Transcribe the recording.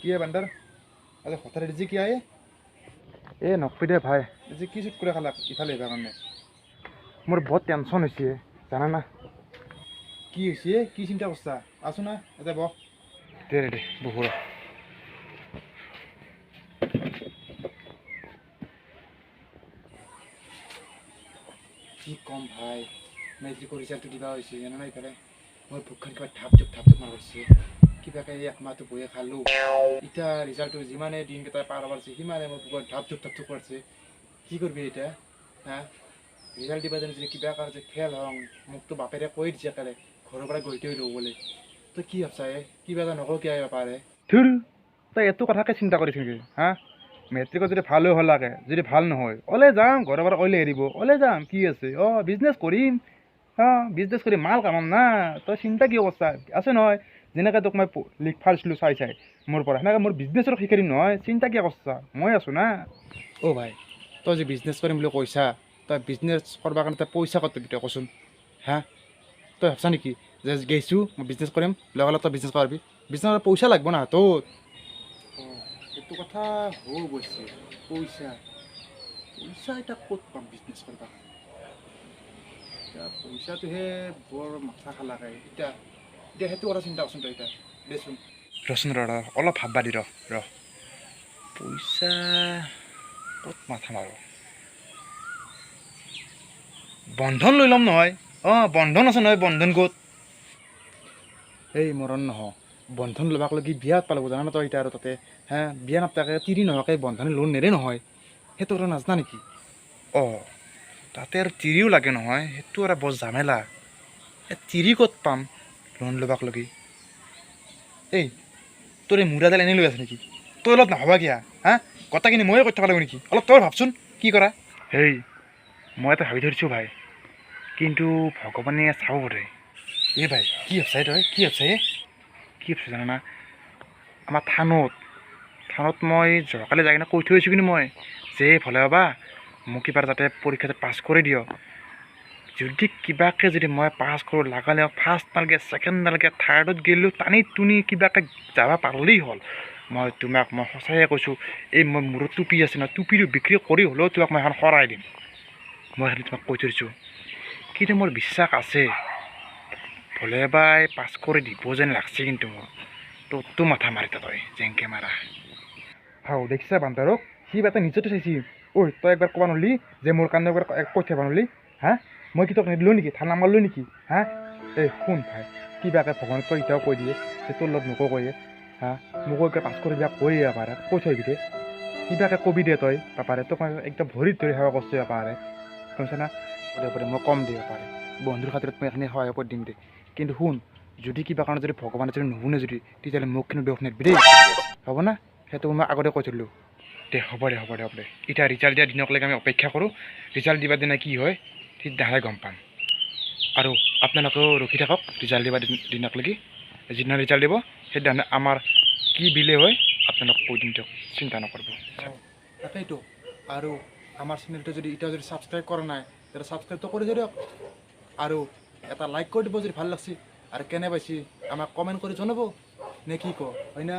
কি है बंदर अरे हঠাৎ ৰিজি কি আহে এ নকবি দে ভাই ৰিজি কি চুট কৰে খালাক ইফালে এবাৰ কাৰণে মোৰ বহুত টেনশ্যন হৈছে জানা না কি হৈছে কি চিন্তা কৰছা আসো না এতে বহ দে বহু কি কম ভাই মেট্ৰিকৰ ৰিজাল্টটো দিবা হৈছে জানা না ইফালে মোৰ ভোকখন কিবা থাপ মাৰিছে কিবাকে এক মাহটো বয়ে খালো এতিয়া ৰিজাল্টটো যিমানে দিনকেইটা পাৰ পাৰছে সিমানে মোৰ ভোকত থাপ কৰিছে কি কৰবি এটা হ্যাঁ ৰিজাল্ট দিবা জানি যদি কিবা কাৰণে ফেল হওঁ মোকতো বাপেৰে কৈ দিছে একেবাৰে ঘৰৰ পৰা গঢ়িতে ল'ব বোলে তই কি ভাবছা কিবা এটা নকওঁ কি আহিব পাৰে ধুৰ তই এইটো কথাকে চিন্তা কৰিছ নেকি হা মেট্ৰিকত যদি ভাল হৈ লাগে যদি ভাল নহয় ওলাই যাম ঘৰৰ পৰা ওলাই এৰিব ওলাই যাম কি আছে বিজনেছ কৰিম বিজনেছ কৰি মাল কামাম না তই চিন্তা কিয় কৰছা আছে নহয় যেনেকৈ তোক মই লিখবা দিছিলোঁ চাই মোৰ পৰা সেনেকৈ মোৰ বিজনেছৰ শিকাই দিম নহয় চিন্তা কিয় কৰছা মই আছোঁ না অ' ভাই তই যে বিজনেছ কৰিম বুলি কৈছা তই বিজনেছ কৰিব কাৰণে তই পইচা ক'ত পাবি তই কচোন হা তই ভাবছা নেকি যে গৈছোঁ মই বিজনেছ কৰিম লগে তই বিজনেছ কৰিবি বিজনেছত পইচা লাগব না তোৰ এইটো কথা হৈ গৈছে পইচা এতিয়া ক'ত পাম বিজনেছ কৰিব কাৰণে এতিয়া পইচাটোহে বৰ মাথা খালাকে এতিয়া সেইটো কথা চিন্তা কৰচোন তই এতিয়া দেচোন ৰচোন অলপ ভাববা দি ৰ পইচা ক'ত মাথা মাৰো বন্ধন লৈ ল'ম নহয় বন্ধন আছে নহয় বন্ধন ক'ত এই মৰণ নহয় বন্ধন ল'বাক লাগি বিয়াত পালাব জানা তই এতিয়া আৰু তাতে বিয়া নাপাকে তিৰি নোহোৱাকে বন্ধনে লোন নেৰে নহয় সেইটো কথা নাজানা নেকি তাতে আৰু তিৰিও লাগে নহয় সেইটো আৰু বৰ ঝামেলা তিৰি ক'ত পাম লোন ল'বাক লাগি এই তোৰ এই মূৰাডাল এনেই লৈ আছে নেকি তই অলপ নাভাবা কিয়া কথাখিনি ময়ে কৈ থকা লাগিব নেকি অলপ তই ভাবচোন কি কৰা মই এটা ভাবি ধৰিছোঁ ভাই কিন্তু ভগৱানে চাব বোধে ভাই কি ভাবছা তই কি ভাবছা জানা আমাৰ থানত মই যোৱাকালি যাই কিনে কৈ থৈ আহিছোঁ কিন্তু মই যে ভলে বাবা মোক কিবা যাতে পৰীক্ষাতে পাছ কৰি দিয় যদি কিবাকে যদি মই পাছ কৰোঁ লগালে ফাৰ্ষ্ট নালাগে ছেকেণ্ড নালাগে থাৰ্ডত গ'লেও টানি টুনি কিবাকে যাব পাৰিলেই হ'ল মই তোমাক মই সঁচায়ে কৈছোঁ এই মই মূৰত টুপি আছে ন টুপিটো বিক্ৰী কৰি হ'লেও তোমাক মই এখন শৰাই দিম মই খালি তোমাক কৈ থৈছোঁ কিন্তু মোৰ বিশ্বাস আছে ভলে বাই পাছ কৰি দিব যেন লাগছে কিন্তু মোৰ তোৰতো মাথা মাৰিতা তই জেংকে মাৰা দেখিছা বান্দাৰক সি এটা নিজতে চাইছি তই একবাৰ ক'ব নোৱাৰিলি যে মোৰ কাৰণে একবাৰ কৈ থাকিব নোৱাৰিলি মই কি তোক নিদিলোঁ নেকি থানা মাৰিলোঁ নেকি শুন ভাই কিবাকে ভগৱানে তই এতিয়াও কৈ দিয়ে যে তোৰ লগত মোকো কৈয়ে মোকো একবাৰ পাছ কৰি দিয়া কৈ পাৰে কৈ থৈ দে কিবাকে কবি দে তই পাপাৰে তোক একদম ভৰিত ধৰি সেৱা কৰিছে পাৰে শুনিছে না মই কম দিব পাৰে বন্ধুৰ খাতিৰত মই এখিনি সহায় কৰি দিম দে কিন্তু শুন যদি কিবা কাৰণে যদি ভগৱানে যদি নুশুনে যদি তেতিয়াহ'লে মোক কিন্তু দুখ নিদিবি দেই হ'ব না সেইটো মই আগতে কৈ থ'লোঁ হ'ব দে এতিয়া ৰিজাল্ট দিয়া দিনকলৈকে আমি অপেক্ষা কৰোঁ ৰিজাল্ট দিবা দিনা কি হয় তেতিয়াহে গম পাম আৰু আপোনালোকেও ৰখি থাকক ৰিজাল্ট দিবা দিনকলৈকে যিদিনা ৰিজাল্ট দিব সেইদিনা আমাৰ কি বিলে হয় আপোনালোক কৈ দিম দিয়ক চিন্তা নকৰিব তাকেইতো আৰু আমাৰ চেনেলটো যদি এতিয়া যদি ছাবস্ক্ৰাইব কৰা নাই তেতিয়া ছাবস্ক্ৰাইবটো কৰি দিয়ক আৰু এটা লাইক কৰি দিব যদি ভাল লাগছে আৰু কেনে পাইছে আমাক কমেণ্ট কৰি জনাব নে কি কয় হয় না